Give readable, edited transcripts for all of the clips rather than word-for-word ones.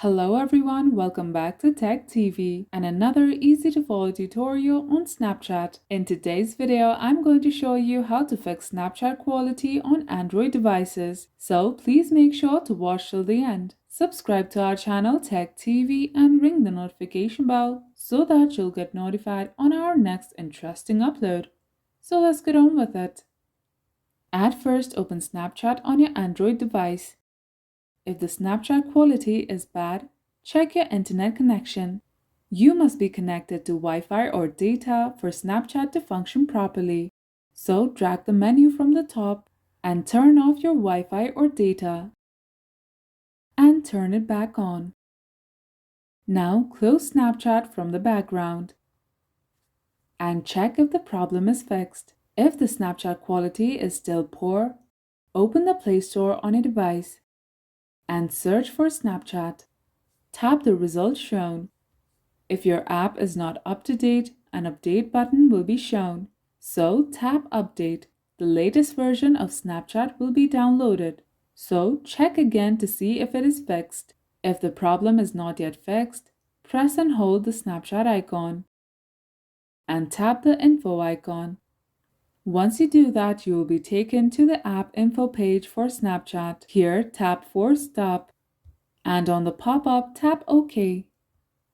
Hello everyone, welcome back to Tech TV and another easy to follow tutorial on Snapchat. In today's video, I'm going to show you how to fix Snapchat quality on Android devices. So please make sure to watch till the end. Subscribe to our channel Tech TV and ring the notification bell so that you'll get notified on our next interesting upload. So let's get on with it. At first, open Snapchat on your Android device. If the Snapchat quality is bad, check your internet connection. You must be connected to Wi-Fi or data for Snapchat to function properly. So drag the menu from the top and turn off your Wi-Fi or data and turn it back on. Now close Snapchat from the background and check if the problem is fixed. If the Snapchat quality is still poor, open the PlayStore on a device and search for Snapchat. Tap the results shown. If your app is not up to date, an update button will be shown. So tap Update. The latest version of Snapchat will be downloaded. So check again to see if it is fixed. If the problem is not yet fixed, press and hold the Snapchat icon and tap the info icon. Once you do that, you will be taken to the app info page for Snapchat. Here, tap Force Stop and on the pop-up, tap OK.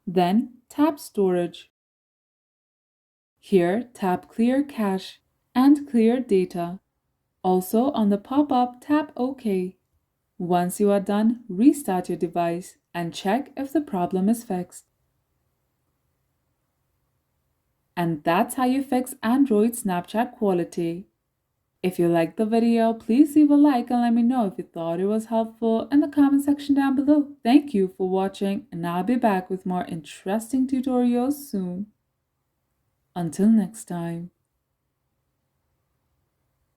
Then tap Storage. Here, tap Clear Cache and Clear Data. Also on the pop-up, tap OK. Once you are done, restart your device and check if the problem is fixed. And that's how you fix Android Snapchat quality. If you liked the video, please leave a like and let me know if you thought it was helpful in the comment section down below. Thank you for watching, and I'll be back with more interesting tutorials soon. Until next time.